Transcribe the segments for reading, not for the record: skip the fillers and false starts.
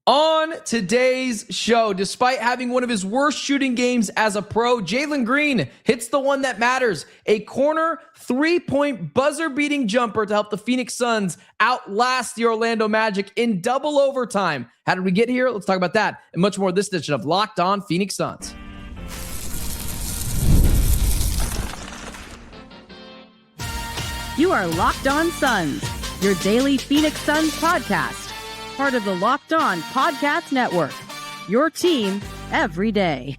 On today's show, despite having one of his worst shooting games as a pro, Jalen Green hits the one that matters, a corner three-point buzzer-beating jumper to help the Phoenix Suns outlast the Orlando Magic in double overtime. How did we get here? Let's talk about that and much more this edition of Locked On Phoenix Suns. You are Locked On Suns, your daily Phoenix Suns podcast. Part of the Locked On Podcast Network, your team every day.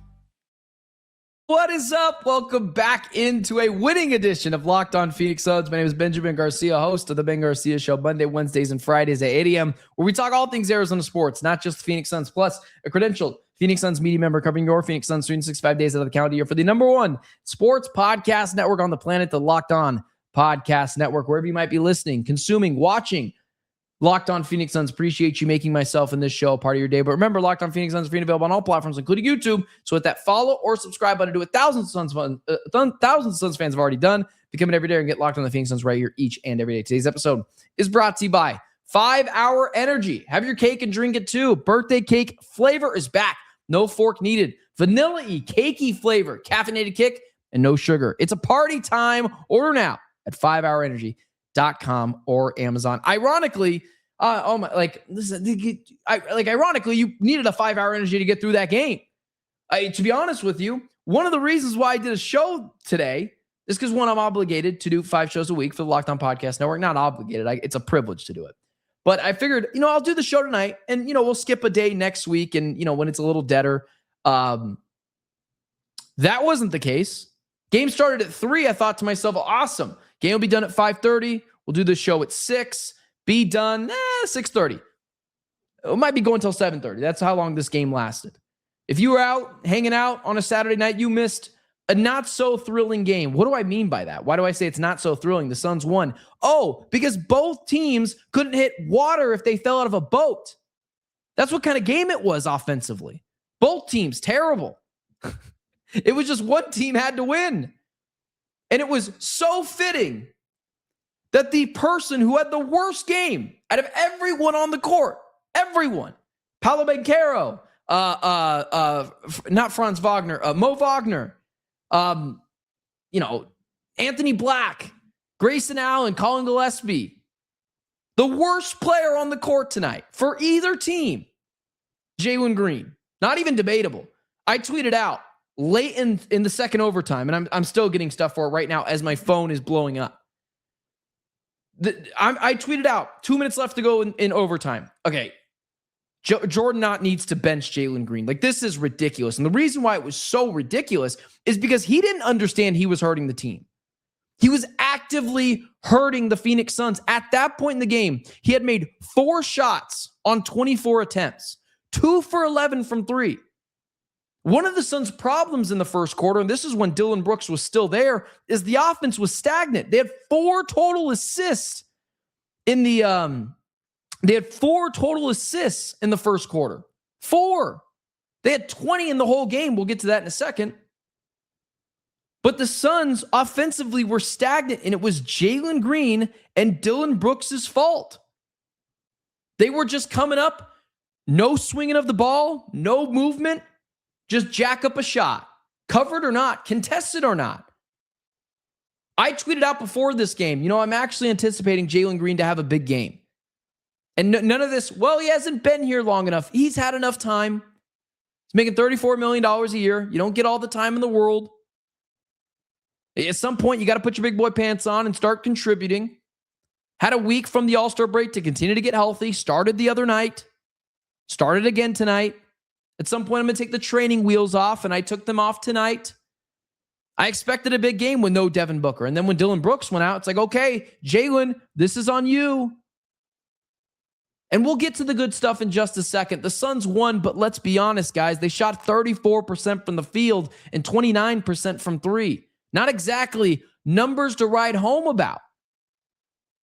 What is up? Welcome back into a winning edition of Locked On Phoenix Suns. My name is Benjamin Garcia, host of the Ben Garcia Show, Monday, Wednesdays, and Fridays at 8 a.m., where we talk all things Arizona sports, not just the Phoenix Suns, plus a credentialed Phoenix Suns media member covering your Phoenix Suns 365 days out of the calendar year for the number one sports podcast network on the planet, the Locked On Podcast Network. Wherever you might be listening, consuming, watching Locked On Phoenix Suns. Appreciate you making myself and this show a part of your day. But remember, Locked On Phoenix Suns is free and available on all platforms, including YouTube. So hit that follow or subscribe button to do what thousands of Suns fans have already done. Become it every day and get Locked On the Phoenix Suns right here each and every day. Today's episode is brought to you by 5 Hour Energy. Have your cake and drink it too. Birthday cake flavor is back. No fork needed. Vanilla-y, cakey flavor, caffeinated kick, and no sugar. It's a party time. Order now at 5hourenergy.com or Amazon. Ironically, ironically, you needed a 5 Hour Energy to get through that game. To be honest with you, one of the reasons why I did a show today is because, one, I'm obligated to do 5 shows a week for the Locked On Podcast Network. Not obligated. It's a privilege to do it. But I figured, I'll do the show tonight and, we'll skip a day next week. And, when it's a little deader, that wasn't the case. Game started at 3. I thought to myself, awesome. Game will be done at 5:30. We'll do the show at 6. Be done 6:30. It might be going till 7:30. That's how long this game lasted. If you were out hanging out on a Saturday night, you missed a not so thrilling game. What do I mean by that? Why do I say it's not so thrilling? The Suns won. Oh, because both teams couldn't hit water if they fell out of a boat. That's what kind of game it was offensively. Both teams, terrible. It was just one team had to win. And it was so fitting that the person who had the worst game out of everyone on the court, everyone, Paolo Banchero, not Franz Wagner, Mo Wagner, Anthony Black, Grayson Allen, Colin Gillespie, the worst player on the court tonight for either team, Jalen Green, not even debatable. I tweeted out late in the second overtime, and I'm still getting stuff for it right now as my phone is blowing up. I tweeted out 2 minutes left to go in overtime. Okay, Jordan Ott needs to bench Jalen Green. This is ridiculous. And the reason why it was so ridiculous is because he didn't understand he was hurting the team. He was actively hurting the Phoenix Suns. At that point in the game, he had made 4 shots on 24 attempts, 2 for 11 from 3. One of the Suns' problems in the first quarter, and this is when Dillon Brooks was still there, is the offense was stagnant. They had 4 total assists in the first quarter. 4. They had 20 in the whole game. We'll get to that in a second. But the Suns offensively were stagnant, and it was Jalen Green and Dillon Brooks' fault. They were just coming up, no swinging of the ball, no movement. Just jack up a shot, covered or not, contested or not. I tweeted out before this game, I'm actually anticipating Jalen Green to have a big game. And none of this, well, he hasn't been here long enough. He's had enough time. He's making $34 million a year. You don't get all the time in the world. At some point, you got to put your big boy pants on and start contributing. Had a week from the All-Star break to continue to get healthy. Started the other night. Started again tonight. At some point, I'm going to take the training wheels off, and I took them off tonight. I expected a big game with no Devin Booker. And then when Dillon Brooks went out, it's like, okay, Jalen, this is on you. And we'll get to the good stuff in just a second. The Suns won, but let's be honest, guys. They shot 34% from the field and 29% from 3. Not exactly numbers to write home about.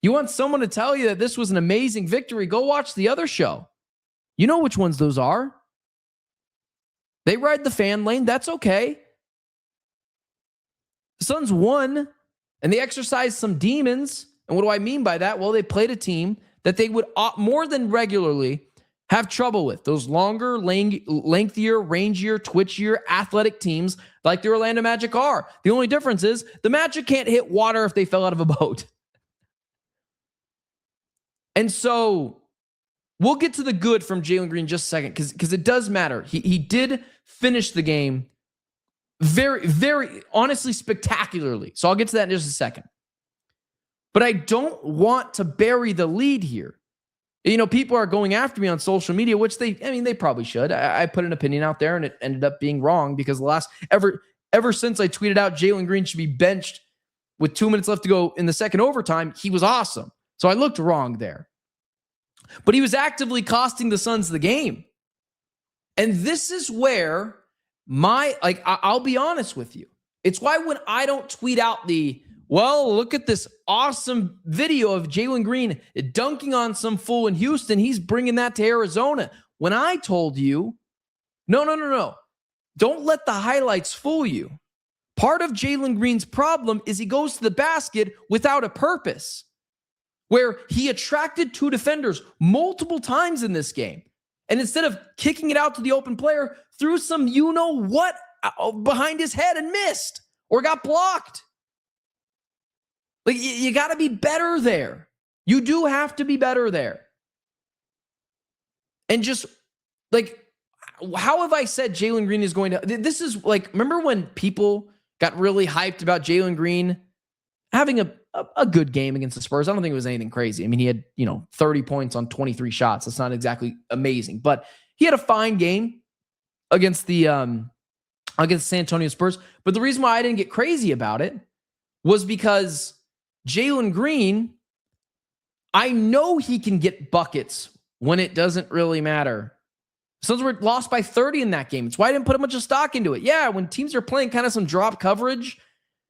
You want someone to tell you that this was an amazing victory, go watch the other show. You know which ones those are. They ride the fan lane. That's okay. The Suns won, and they exercised some demons. And what do I mean by that? Well, they played a team that they would more than regularly have trouble with. Those longer, lengthier, rangier, twitchier, athletic teams like the Orlando Magic are. The only difference is the Magic can't hit water if they fell out of a boat. And so we'll get to the good from Jalen Green in just a second because it does matter. He did finish the game very, very, honestly, spectacularly. So I'll get to that in just a second. But I don't want to bury the lead here. You know, people are going after me on social media, which they probably should. I put an opinion out there and it ended up being wrong because ever since I tweeted out Jalen Green should be benched with 2 minutes left to go in the second overtime, he was awesome. So I looked wrong there. But he was actively costing the Suns the game. And this is where I'll be honest with you. It's why when I don't tweet out look at this awesome video of Jalen Green dunking on some fool in Houston, he's bringing that to Arizona. When I told you, no. Don't let the highlights fool you. Part of Jalen Green's problem is he goes to the basket without a purpose, where he attracted 2 defenders multiple times in this game. And instead of kicking it out to the open player, threw some you-know-what behind his head and missed or got blocked. Like, you got to be better there. You do have to be better there. And just, like, how have I said Jalen Green is going to... This is, like, remember when people got really hyped about Jalen Green having a good game against the Spurs? I don't think it was anything crazy. I mean, he had, 30 points on 23 shots. That's not exactly amazing. But he had a fine game against the San Antonio Spurs. But the reason why I didn't get crazy about it was because Jalen Green, I know he can get buckets when it doesn't really matter. Suns were lost by 30 in that game. It's why I didn't put a bunch of stock into it. Yeah, when teams are playing kind of some drop coverage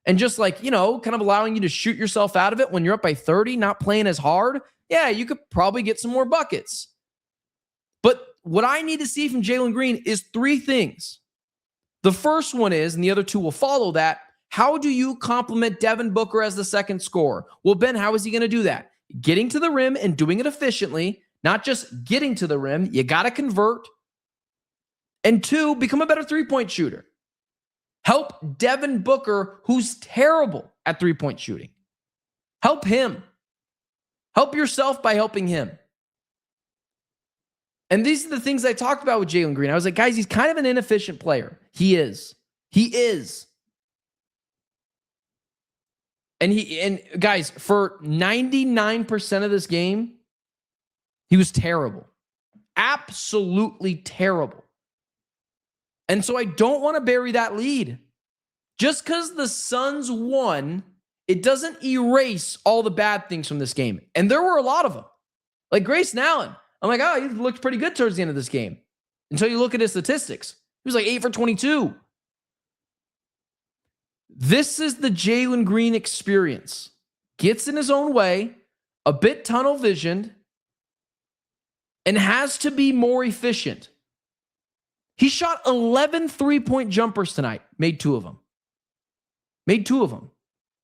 and just kind of allowing you to shoot yourself out of it when you're up by 30, not playing as hard, yeah, you could probably get some more buckets. But what I need to see from Jalen Green is 3 things. The first one is, and the other 2 will follow that, how do you complement Devin Booker as the second scorer? Well, Ben, how is he going to do that? Getting to the rim and doing it efficiently, not just getting to the rim. You got to convert. And 2, become a better 3-point shooter. Help Devin Booker, who's terrible at 3-point shooting. Help him. Help yourself by helping him. And these are the things I talked about with Jalen Green. I was like, guys, he's kind of an inefficient player. He is. And guys, for 99% of this game, he was terrible. Absolutely terrible. And so I don't want to bury that lead. Just because the Suns won, it doesn't erase all the bad things from this game. And there were a lot of them. Like Grayson Allen. I'm like, he looked pretty good towards the end of this game. Until you look at his statistics. He was like 8 for 22. This is the Jalen Green experience. Gets in his own way, a bit tunnel visioned, and has to be more efficient. He shot 11 3-point jumpers tonight. Made 2 of them.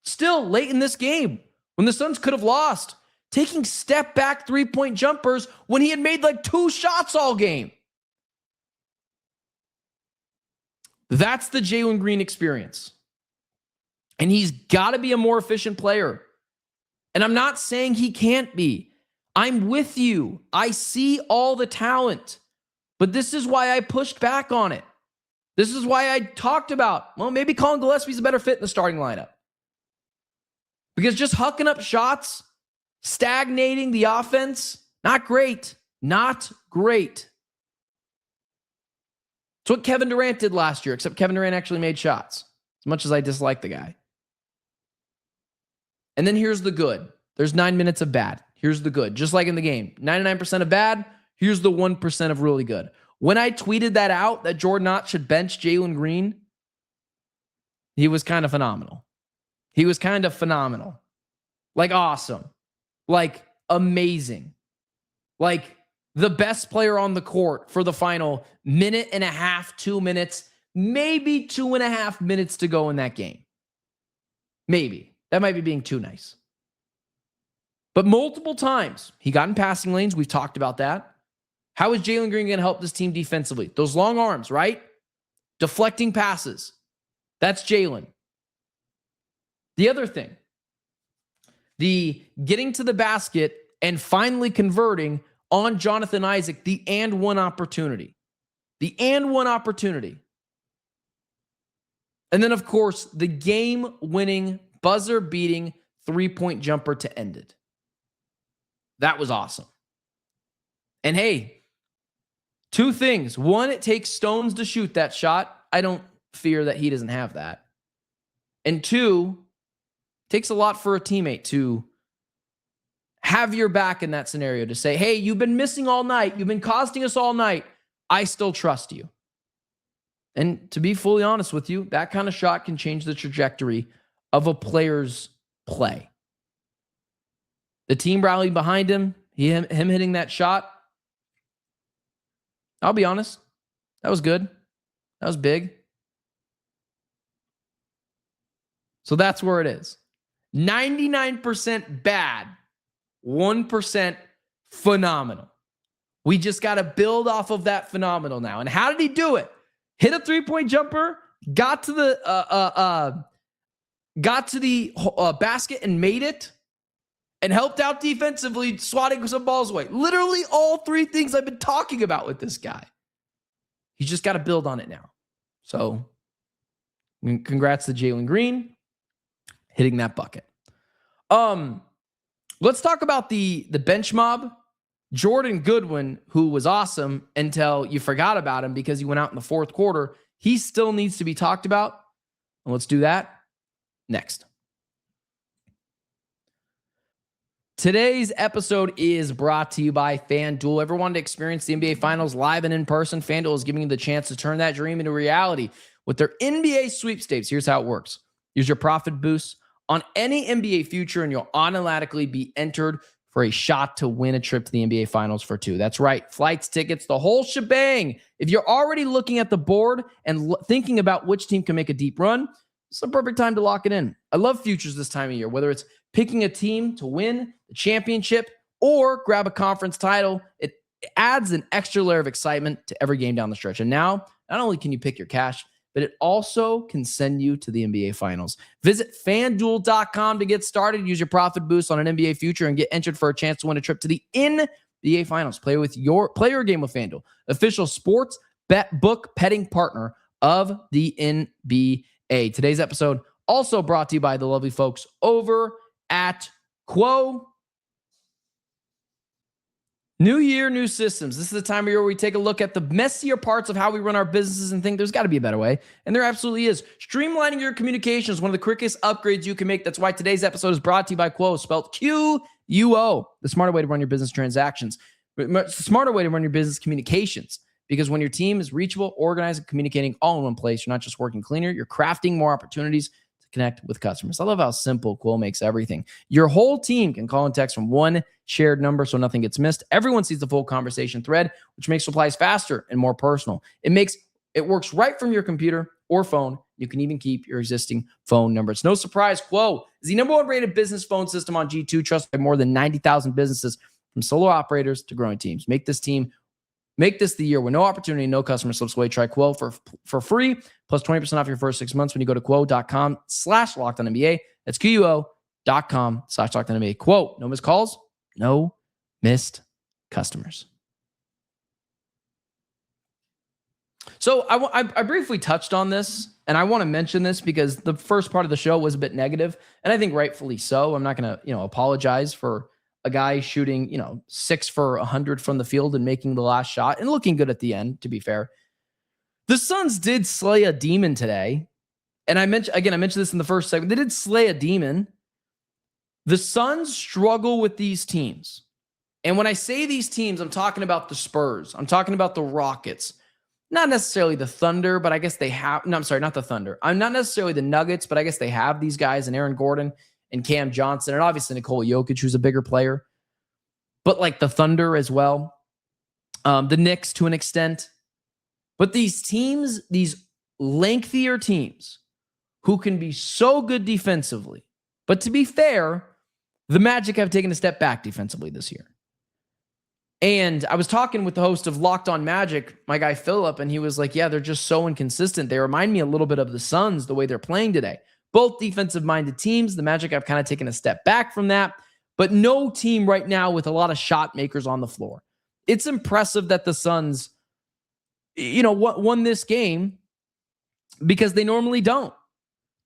Still late in this game, when the Suns could have lost, taking step back 3-point jumpers when he had made like 2 shots all game. That's the Jalen Green experience. And he's got to be a more efficient player. And I'm not saying he can't be. I'm with you. I see all the talent. But this is why I pushed back on it. This is why I talked about, maybe Colin Gillespie's a better fit in the starting lineup. Because just hucking up shots, stagnating the offense, not great. Not great. It's what Kevin Durant did last year, except Kevin Durant actually made shots, as much as I dislike the guy. And then here's the good. There's 9 minutes of bad. Here's the good. Just like in the game. 99% of bad. Here's the 1% of really good. When I tweeted that out, that Jordan Ott should bench Jalen Green, he was kind of phenomenal. Like awesome. Like amazing. Like the best player on the court for the final minute and a half, 2 minutes, maybe 2.5 minutes to go in that game. Maybe. That might be being too nice. But multiple times, he got in passing lanes. We've talked about that. How is Jalen Green going to help this team defensively? Those long arms, right? Deflecting passes. That's Jalen. The other thing, the getting to the basket and finally converting on Jonathan Isaac, the and one opportunity. The and one opportunity. And then, of course, the game-winning, buzzer-beating three-point jumper to end it. That was awesome. And hey, two things. One, it takes stones to shoot that shot. I don't fear that he doesn't have that. And two, it takes a lot for a teammate to have your back in that scenario to say, hey, you've been missing all night. You've been costing us all night. I still trust you. And to be fully honest with you, that kind of shot can change the trajectory of a player's play. The team rallied behind him, him hitting that shot. I'll be honest, that was good. That was big. So that's where it is. 99% bad, 1% phenomenal. We just got to build off of that phenomenal now. And how did he do it? Hit a three-point jumper, got to the basket and made it, and helped out defensively, swatting some balls away. Literally all three things I've been talking about with this guy. He's just got to build on it now. So, congrats to Jalen Green hitting that bucket. Let's talk about the bench mob. Jordan Goodwin, who was awesome until you forgot about him because he went out in the fourth quarter. He still needs to be talked about. And let's do that next. Today's episode is brought to you by FanDuel. Ever wanted to experience the NBA Finals live and in person? FanDuel is giving you the chance to turn that dream into reality with their NBA sweepstakes. Here's how it works. Use your profit boost on any NBA future and you'll automatically be entered for a shot to win a trip to the NBA Finals for two. That's right. Flights, tickets, the whole shebang. If you're already looking at the board and thinking about which team can make a deep run, it's the perfect time to lock it in. I love futures this time of year, whether it's picking a team to win the championship or grab a conference title. It adds an extra layer of excitement to every game down the stretch. And now, not only can you pick your cash, but it also can send you to the NBA Finals. Visit FanDuel.com to get started. Use your profit boost on an NBA future and get entered for a chance to win a trip to the NBA Finals. Play your game with FanDuel, official sports book betting partner of the NBA. Today's episode also brought to you by the lovely folks over at Quo. New year, new systems. This is the time of year where we take a look at the messier parts of how we run our businesses and think there's got to be a better way. And there absolutely is. Streamlining your communication is one of the quickest upgrades you can make. That's why today's episode is brought to you by Quo, spelled Q-U-O, the smarter way to run your business transactions. It's the smarter way to run your business communications. Because when your team is reachable, organized, and communicating all in one place, you're not just working cleaner, you're crafting more opportunities to connect with customers. I love how simple Quo makes everything. Your whole team can call and text from one shared number so nothing gets missed. Everyone sees the full conversation thread, which makes replies faster and more personal. It works right from your computer or phone. You can even keep your existing phone number. It's no surprise, Quo is the #1 rated business phone system on G2, trusted by more than 90,000 businesses, from solo operators to growing teams. Make this the year where no opportunity, no customer slips away. Try Quo for free, plus 20% off your first 6 months when you go to quo.com/lockedonnba. That's QUO.com/lockedonnba. Quo, no missed calls, no missed customers. So I briefly touched on this, and I want to mention this because the first part of the show was a bit negative, and I think rightfully so. I'm not going to, apologize for a guy shooting, 6 for 100 from the field and making the last shot and looking good at the end, to be fair. The Suns did slay a demon today. And I mentioned this in the first segment. They did slay a demon. The Suns struggle with these teams. And when I say these teams, I'm talking about the Spurs. I'm talking about the Rockets. Not necessarily the Thunder, but I guess they have. No, I'm sorry, not the Thunder. I'm not necessarily the Nuggets, but I guess they have these guys and Aaron Gordon and Cam Johnson, and obviously Nikola Jokic, who's a bigger player, but like the Thunder as well, the Knicks to an extent. But these teams, these lengthier teams who can be so good defensively, but to be fair, the Magic have taken a step back defensively this year. And I was talking with the host of Locked On Magic, my guy Philip, and he was like, yeah, they're just so inconsistent. They remind me a little bit of the Suns, the way they're playing today. Both defensive-minded teams. The Magic have kind of taken a step back from that, but no team right now with a lot of shot makers on the floor. It's impressive that the Suns, won this game because they normally don't.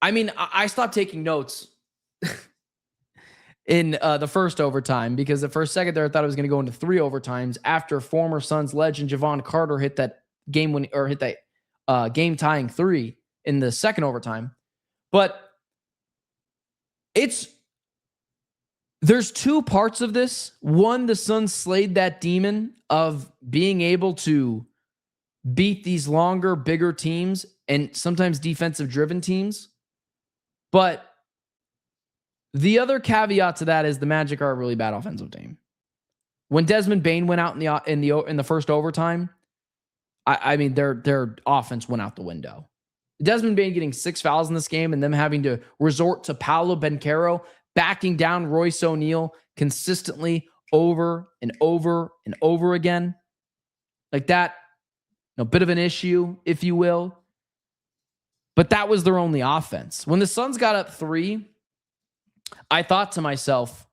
I mean, I stopped taking notes in the first overtime because the first second there, I thought it was going to go into 3 overtimes after former Suns legend Javon Carter hit that game tying 3 in the second overtime. But there's 2 parts of this. One, the Suns slayed that demon of being able to beat these longer, bigger teams and sometimes defensive driven teams. But the other caveat to that is the Magic are a really bad offensive team. When Desmond Bane went out in the first overtime, I mean their offense went out the window. Desmond Bane getting 6 fouls in this game and them having to resort to Paolo Banchero backing down Royce O'Neal consistently over and over and over again. Like that, a bit of an issue, if you will. But that was their only offense. When the Suns got up 3, I thought to myself,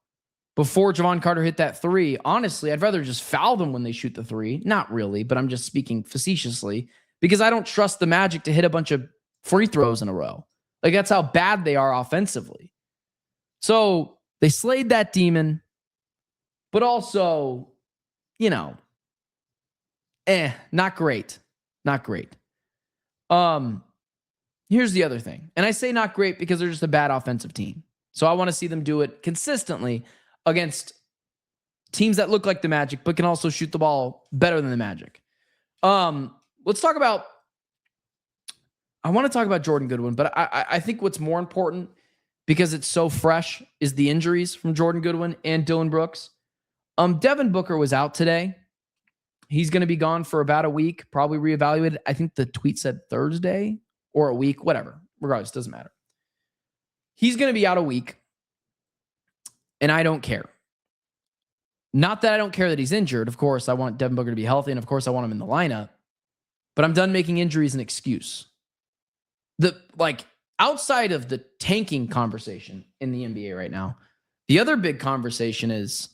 before Javon Carter hit that 3, honestly, I'd rather just foul them when they shoot the 3. Not really, but I'm just speaking facetiously because I don't trust the Magic to hit a bunch of free throws in a row. Like that's how bad they are offensively. So they slayed that demon, but also, not great. Not great. Here's the other thing. And I say not great because they're just a bad offensive team. So I want to see them do it consistently against teams that look like the Magic, but can also shoot the ball better than the Magic. Let's talk about, I want to talk about Jordan Goodwin, but I think what's more important because it's so fresh is the injuries from Jordan Goodwin and Dillon Brooks. Devin Booker was out today. He's going to be gone for about a week, probably reevaluated. I think the tweet said Thursday or a week, whatever. Regardless, doesn't matter. He's going to be out a week, and I don't care. Not that I don't care that he's injured. Of course, I want Devin Booker to be healthy, and of course, I want him in the lineup. But I'm done making injuries an excuse. Outside of the tanking conversation in the NBA right now, the other big conversation is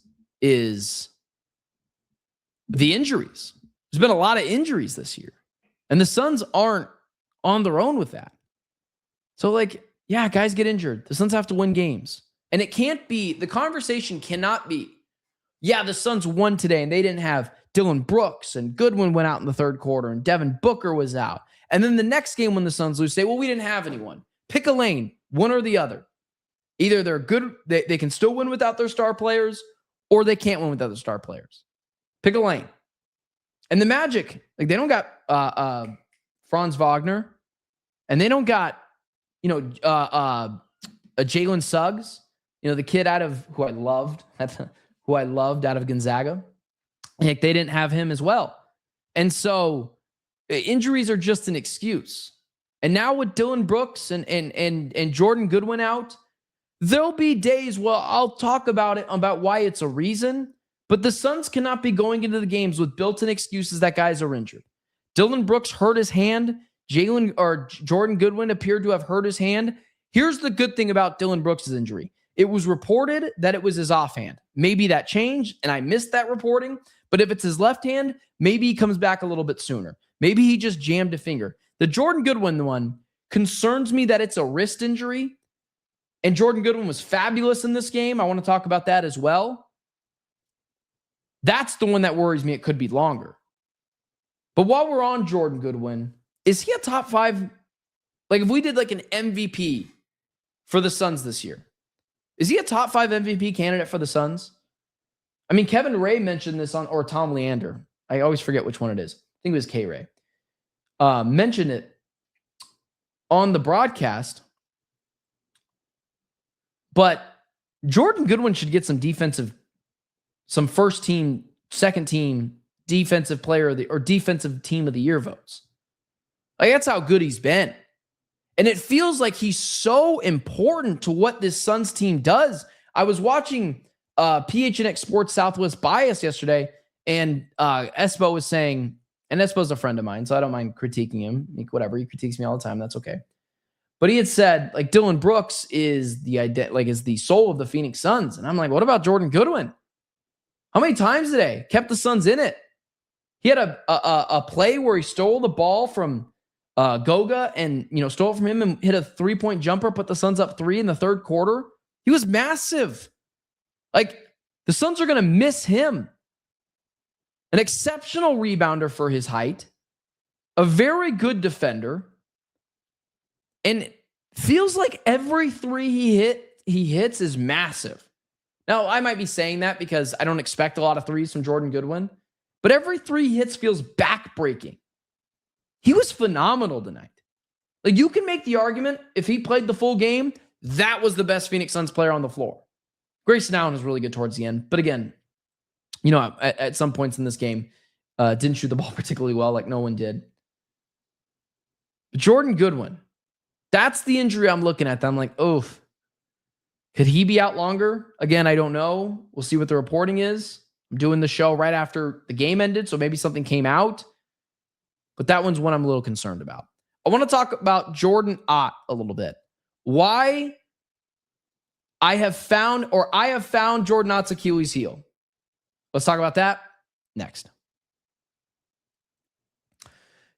the injuries. There's been a lot of injuries this year, and the Suns aren't on their own with that. So, guys get injured. The Suns have to win games. And it can't be, the conversation cannot be, the Suns won today and they didn't have Dillon Brooks and Goodwin went out in the third quarter and Devin Booker was out. And then the next game when the Suns lose, say, well, we didn't have anyone. Pick a lane, one or the other. Either they're good, they can still win without their star players, or they can't win without their star players. Pick a lane. And the Magic, they don't got Franz Wagner, and they don't got, Jalen Suggs, the kid who I loved out of Gonzaga. They didn't have him as well. And so injuries are just an excuse. And now with Dillon Brooks and Jordan Goodwin out, there'll be days where I'll talk about why it's a reason, but the Suns cannot be going into the games with built-in excuses that guys are injured. Dillon Brooks hurt his hand. Jordan Goodwin appeared to have hurt his hand. Here's the good thing about Dillon Brooks' injury. It was reported that it was his offhand. Maybe that changed, and I missed that reporting. But if it's his left hand, maybe he comes back a little bit sooner. Maybe he just jammed a finger. The Jordan Goodwin one concerns me that it's a wrist injury. And Jordan Goodwin was fabulous in this game. I want to talk about that as well. That's the one that worries me. It could be longer. But while we're on Jordan Goodwin, is he a top 5? If we did an MVP for the Suns this year, is he a top 5 MVP candidate for the Suns? I mean, Kevin Ray mentioned this or Tom Leander. I always forget which one it is. I think it was K Ray. Mentioned it on the broadcast. But Jordan Goodwin should get some first team, second team, defensive player or defensive team of the year votes. That's how good he's been. And it feels like he's so important to what this Suns team does. I was watching PHNX Sports Southwest Bias yesterday, And Espo was saying, and Espo's a friend of mine, so I don't mind critiquing him. Like, whatever, he critiques me all the time. That's okay. But he had said, like, Dillon Brooks is the soul of the Phoenix Suns. And I'm like, what about Jordan Goodwin? How many times today kept the Suns in it? He had a play where he stole the ball from Goga and, stole it from him and hit a 3-point jumper, put the Suns up 3 in the third quarter. He was massive. Like, the Suns are going to miss him. An exceptional rebounder for his height, a very good defender, and feels like every three he hits is massive. Now, I might be saying that because I don't expect a lot of threes from Jordan Goodwin, but every three he hits feels backbreaking. He was phenomenal tonight. Like, you can make the argument, if he played the full game, that was the best Phoenix Suns player on the floor. Grayson Allen was really good towards the end, but again, at some points in this game, didn't shoot the ball particularly well, like no one did. But Jordan Goodwin, that's the injury I'm looking at. I'm like, oof. Could he be out longer? Again, I don't know. We'll see what the reporting is. I'm doing the show right after the game ended, so maybe something came out. But that one's one I'm a little concerned about. I want to talk about Jordan Ott a little bit. Why I have found Jordan Ott's Achilles heel. Let's talk about that next.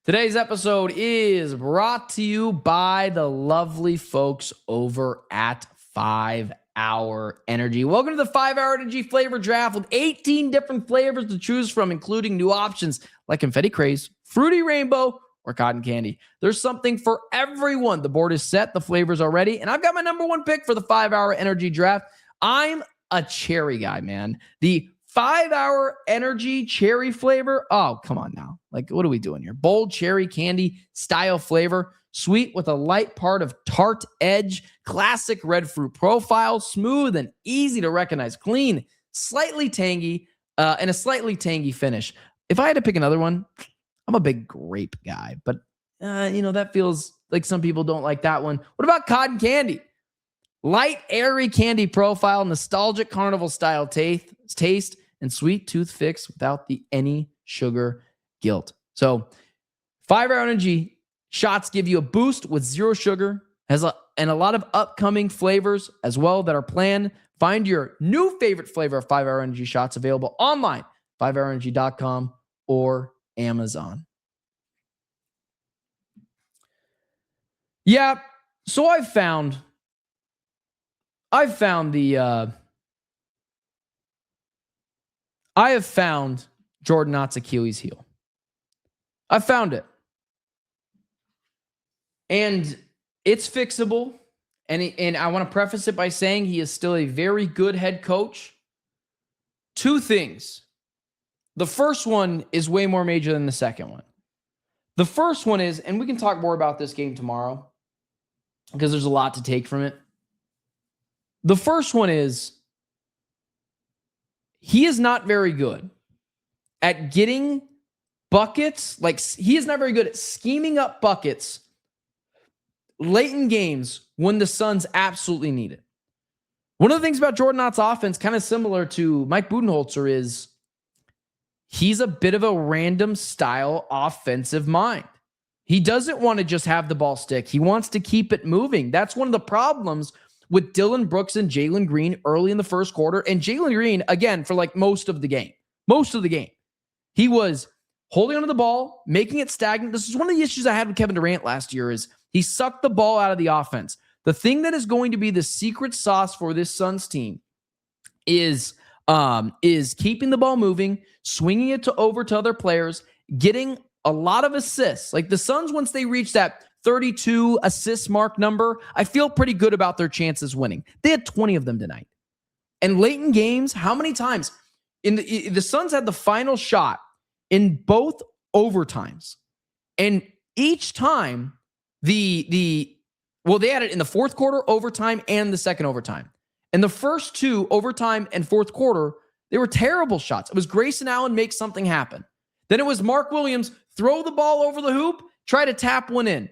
Today's episode is brought to you by the lovely folks over at 5 Hour Energy. Welcome to the 5 Hour Energy flavor draft with 18 different flavors to choose from, including new options like confetti craze, fruity rainbow, or cotton candy. There's something for everyone. The board is set. The flavors are ready. And I've got my number one pick for the 5 Hour Energy draft. I'm a cherry guy, man. The 5 Hour Energy cherry flavor. Oh, come on now. Like, what are we doing here? Bold cherry candy style flavor. Sweet with a light part of tart edge. Classic red fruit profile. Smooth and easy to recognize. Clean. Slightly tangy. And a slightly tangy finish. If I had to pick another one, I'm a big grape guy. But, that feels like some people don't like that one. What about cotton candy? Light, airy candy profile. Nostalgic carnival style taste. And sweet tooth fix without any sugar guilt. So 5 Hour Energy shots give you a boost with zero sugar, and a lot of upcoming flavors as well that are planned. Find your new favorite flavor of 5 Hour Energy shots available online, 5hourenergy.com or Amazon. Yeah, so I've found Jordan Ott's Achilles heel. I found it. And it's fixable. And I want to preface it by saying he is still a very good head coach. Two things. The first one is way more major than the second one. The first one is, and we can talk more about this game tomorrow because there's a lot to take from it. The first one is, he is not very good at getting buckets. Like, he is not very good at scheming up buckets late in games when the Suns absolutely need it. One of the things about Jordan Ott's offense, kind of similar to Mike Budenholzer, is he's a bit of a random style offensive mind. He doesn't want to just have the ball stick. He wants to keep it moving. That's one of the problems with Dillon Brooks and Jalen Green early in the first quarter. And Jalen Green, again, for like most of the game, he was holding onto the ball, making it stagnant. This is one of the issues I had with Kevin Durant last year, is he sucked the ball out of the offense. The thing that is going to be the secret sauce for this Suns team is keeping the ball moving, swinging it over to other players, getting a lot of assists. Like the Suns, once they reach that 32 assist mark number, I feel pretty good about their chances winning. They had 20 of them tonight. And late in games, how many times the Suns had the final shot in both overtimes. And each time they had it in the fourth quarter, overtime, and the second overtime. And the first two, overtime and fourth quarter, they were terrible shots. It was Grayson Allen make something happen. Then it was Mark Williams throw the ball over the hoop, try to tap one in.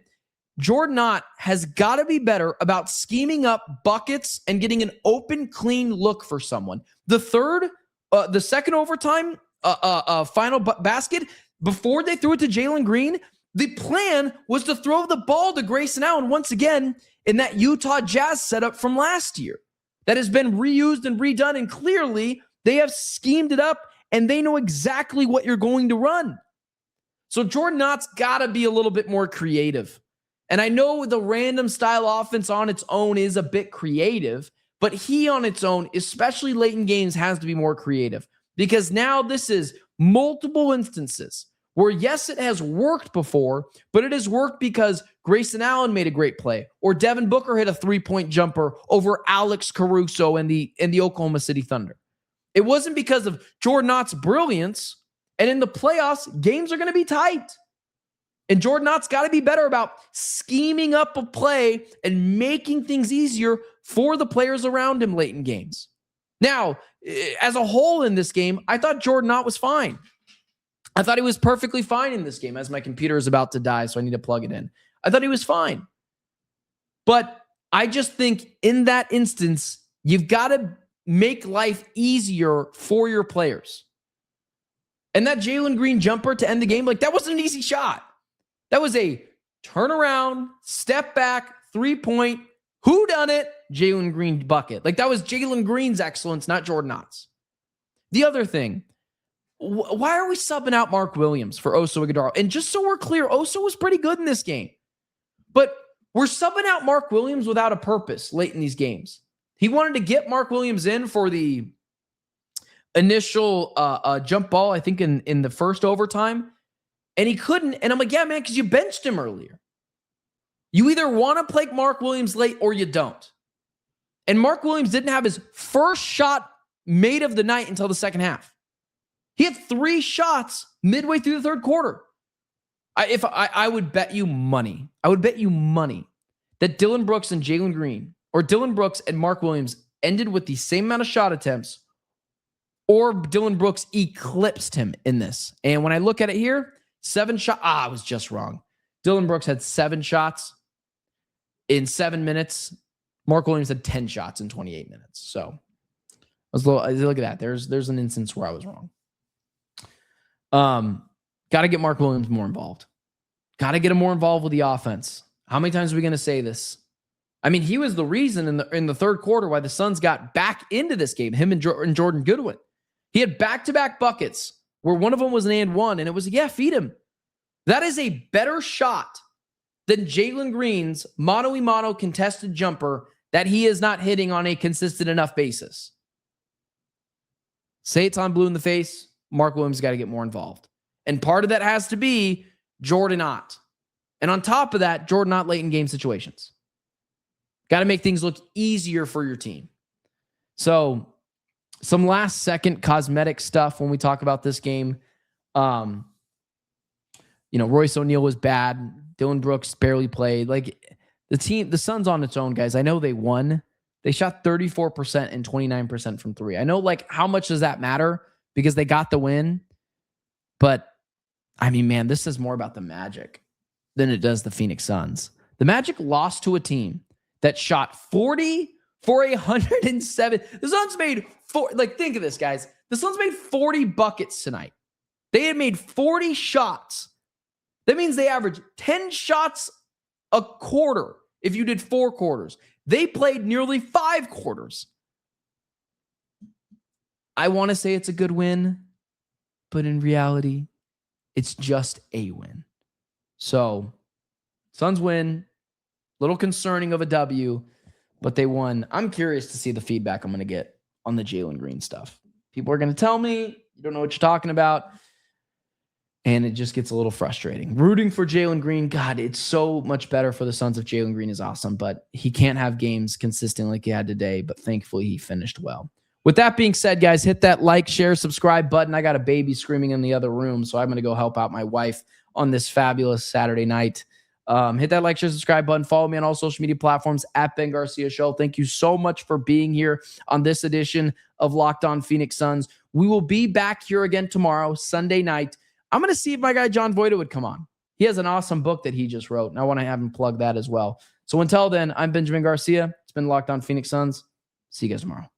Jordan Ott has got to be better about scheming up buckets and getting an open, clean look for someone. The second overtime, final basket, before they threw it to Jalen Green, the plan was to throw the ball to Grayson Allen once again in that Utah Jazz setup from last year that has been reused and redone. And clearly they have schemed it up and they know exactly what you're going to run. So Jordan Ott's got to be a little bit more creative. And I know the random style offense on its own is a bit creative, but he on its own, especially late in games, has to be more creative. Because now this is multiple instances where, yes, it has worked before, but it has worked because Grayson Allen made a great play, or Devin Booker hit a 3-point jumper over Alex Caruso and the Oklahoma City Thunder. It wasn't because of Jordan Ott's brilliance. And in the playoffs, games are going to be tight. And Jordan Ott's got to be better about scheming up a play and making things easier for the players around him late in games. Now, as a whole in this game, I thought Jordan Ott was fine. I thought he was perfectly fine in this game, as my computer is about to die, so I need to plug it in. I thought he was fine. But I just think in that instance, you've got to make life easier for your players. And that Jalen Green jumper to end the game, like, that wasn't an easy shot. That was a turnaround, step back, 3-point, whodunit, Jalen Green bucket. Like, that was Jalen Green's excellence, not Jordan Ott's. The other thing, why are we subbing out Mark Williams for Oso Ighodaro? And just so we're clear, Oso was pretty good in this game. But we're subbing out Mark Williams without a purpose late in these games. He wanted to get Mark Williams in for the initial jump ball, I think in the first overtime, and he couldn't. And I'm like, yeah, man, because you benched him earlier. You either want to play Mark Williams late or you don't. And Mark Williams didn't have his first shot made of the night until the second half. He had 3 shots midway through the third quarter. I would bet you money. I would bet you money that Dillon Brooks and Jalen Green, or Dillon Brooks and Mark Williams, ended with the same amount of shot attempts, or Dillon Brooks eclipsed him in this. And when I look at it here, 7 shots. I was just wrong. Dillon Brooks had 7 shots in 7 minutes. Mark Williams had 10 shots in 28 minutes. So look at that. There's an instance where I was wrong. Got to get Mark Williams more involved. Got to get him more involved with the offense. How many times are we going to say this? I mean, he was the reason in the third quarter why the Suns got back into this game, him and Jordan Goodwin. He had back-to-back buckets where one of them was an and one, and it was, feed him. That is a better shot than Jalen Green's mano-a-mano contested jumper that he is not hitting on a consistent enough basis. Say it's on blue in the face, Mark Williams got to get more involved. And part of that has to be Jordan Ott. And on top of that, Jordan Ott late in game situations. Got to make things look easier for your team. So some last second cosmetic stuff when we talk about this game. Royce O'Neal was bad. Dillon Brooks barely played. Like, the Suns on its own, guys. I know they won. They shot 34% and 29% from 3. I know, how much does that matter? Because they got the win. But, I mean, man, this is more about the Magic than it does the Phoenix Suns. The Magic lost to a team that shot 40 for 107. The Suns made think of this, guys. The Suns made 40 buckets tonight. They had made 40 shots. That means they averaged 10 shots a quarter if you did 4 quarters. They played nearly 5 quarters. I want to say it's a good win, but in reality, it's just a win. So, Suns win. Little concerning of a W, but they won. I'm curious to see the feedback I'm going to get on the Jalen Green stuff. People are going to tell me, you don't know what you're talking about. And it just gets a little frustrating. Rooting for Jalen Green, God, it's so much better for the Suns if Jalen Green is awesome, but he can't have games consistent like he had today, but thankfully he finished well. With that being said, guys, hit that like, share, subscribe button. I got a baby screaming in the other room, so I'm going to go help out my wife on this fabulous Saturday night. Hit that like, share, subscribe button. Follow me on all social media platforms at Ben Garcia Show. Thank you so much for being here on this edition of Locked On Phoenix Suns. We will be back here again tomorrow, Sunday night. I'm going to see if my guy John Voida would come on. He has an awesome book that he just wrote, and I want to have him plug that as well. So until then, I'm Benjamin Garcia. It's been Locked On Phoenix Suns. See you guys tomorrow.